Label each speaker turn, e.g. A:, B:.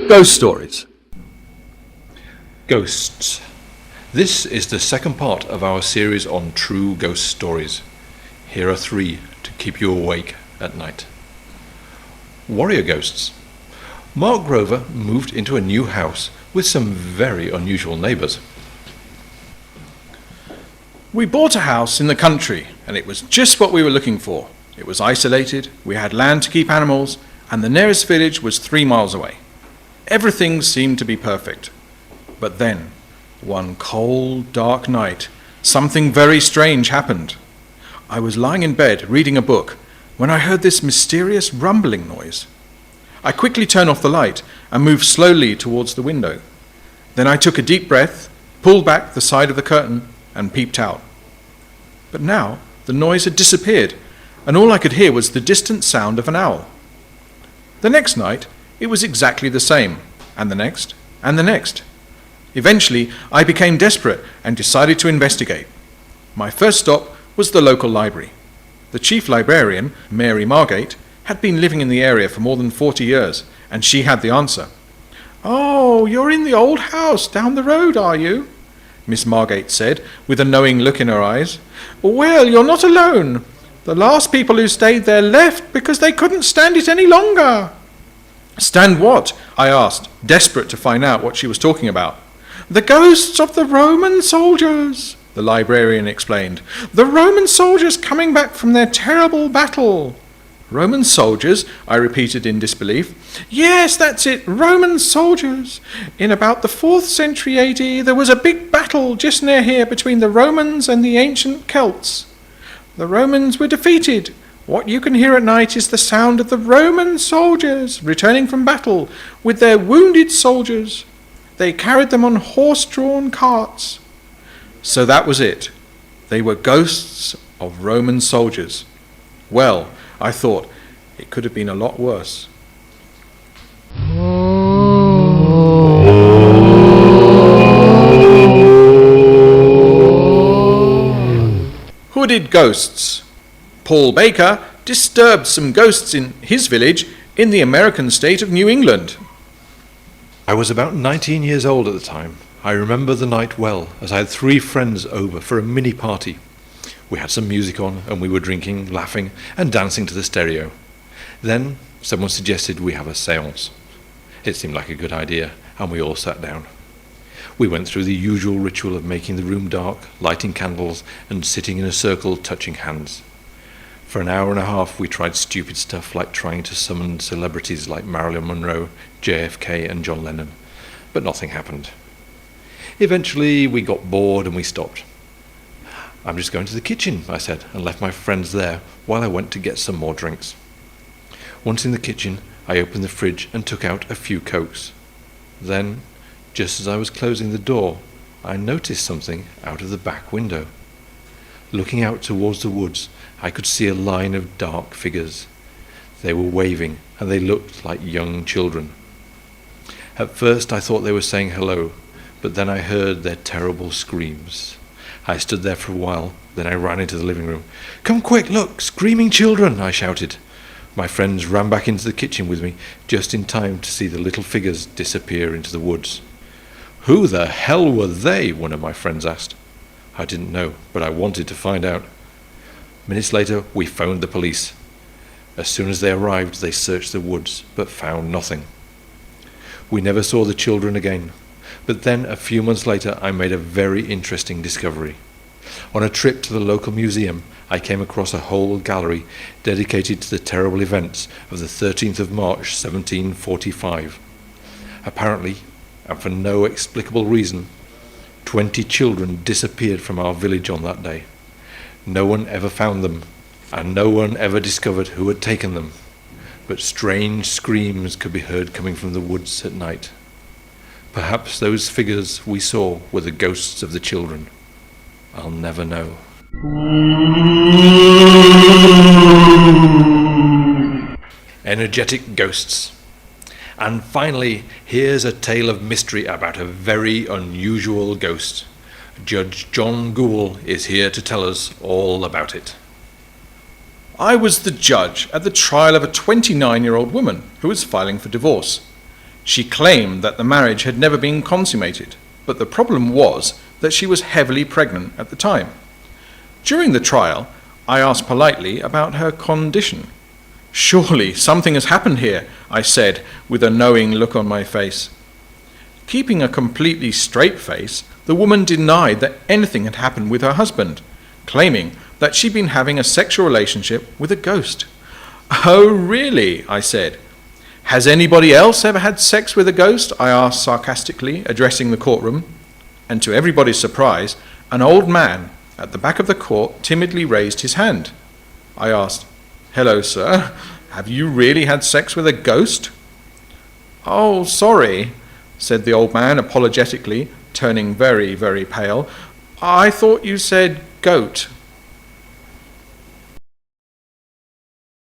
A: Ghost stories. Ghosts. This is the second part of our series on true ghost stories. Here are 3 to keep you awake at night. Warrior ghosts. Mark Grover moved into a new house with some very unusual neighbours.
B: We bought a house in the country, and it was just what we were looking for. It was isolated, we had land to keep animals, and the nearest village was 3 miles away. Everything seemed to be perfect. But then, one cold, dark night, something very strange happened. I was lying in bed reading a book when I heard this mysterious rumbling noise. I quickly turned off the light and moved slowly towards the window. Then I took a deep breath, pulled back the side of the curtain, and peeped out. But now the noise had disappeared, and all I could hear was the distant sound of an owl. The next night it was exactly the same, and the next, and the next. Eventually I became desperate and decided to investigate. My first stop was the local library. The chief librarian, Mary Margate, had been living in the area for more than 40 years, and she had the answer. "Oh, you're in the old house down the road, are you?" Miss Margate said, with a knowing look in her eyes. "Well, you're not alone. The last people who stayed there left because they couldn't stand it any longer." "Stand what?" I asked, desperate to find out what she was talking about. "The ghosts of the Roman soldiers," the librarian explained. "The Roman soldiers coming back from their terrible battle." "Roman soldiers?" I repeated in disbelief. "Yes, that's it, Roman soldiers. In about the 4th century AD, there was a big battle just near here between the Romans and the ancient Celts. The Romans were defeated. What you can hear at night is the sound of the Roman soldiers returning from battle with their wounded soldiers. They carried them on horse-drawn carts." So that was it. They were ghosts of Roman soldiers. Well, I thought, it could have been a lot worse. Hooded ghosts. Paul Baker disturbed some ghosts in his village in the American state of New England.
A: I was about 19 years old at the time. I remember the night well, as I had 3 friends over for a mini party. We had some music on, and we were drinking, laughing, and dancing to the stereo. Then someone suggested we have a séance. It seemed like a good idea, and we all sat down. We went through the usual ritual of making the room dark, lighting candles, and sitting in a circle touching hands. For an hour and a half we tried stupid stuff like trying to summon celebrities like Marilyn Monroe, JFK, and John Lennon, but nothing happened. Eventually we got bored and we stopped. "I'm just going to the kitchen," I said, and left my friends there while I went to get some more drinks. Once in the kitchen, I opened the fridge and took out a few Cokes. Then, just as I was closing the door, I noticed something out of the back window. Looking out towards the woods, I could see a line of dark figures. They were waving, and they looked like young children. At first I thought they were saying hello, but then I heard their terrible screams. I stood there for a while, then I ran into the living room. "Come quick, look, screaming children," I shouted. My friends ran back into the kitchen with me, just in time to see the little figures disappear into the woods. "Who the hell were they?" one of my friends asked. I didn't know, but I wanted to find out. Minutes later, we phoned the police. As soon as they arrived, they searched the woods, but found nothing. We never saw the children again. But then, a few months later, I made a very interesting discovery. On a trip to the local museum, I came across a whole gallery dedicated to the terrible events of the 13th of March, 1745. Apparently, and for no explicable reason, 20 children disappeared from our village on that day. No one ever found them, and no one ever discovered who had taken them. But strange screams could be heard coming from the woods at night. Perhaps those figures we saw were the ghosts of the children. I'll never know. Energetic ghosts. And finally, here's a tale of mystery about a very unusual ghost. Judge John Gould is here to tell us all about it.
B: I was the judge at the trial of a 29-year-old woman who was filing for divorce. She claimed that the marriage had never been consummated, but the problem was that she was heavily pregnant at the time. During the trial, I asked politely about her condition. "Surely something has happened here," I said with a knowing look on my face. Keeping a completely straight face, the woman denied that anything had happened with her husband, claiming that she'd been having a sexual relationship with a ghost. "Oh, really?" I said. "Has anybody else ever had sex with a ghost?" I asked sarcastically, addressing the courtroom. And to everybody's surprise, an old man at the back of the court timidly raised his hand. I asked, "Hello, sir. Have you really had sex with a ghost?" "Oh, sorry," said the old man apologetically, turning very, very pale. "I thought you said goat."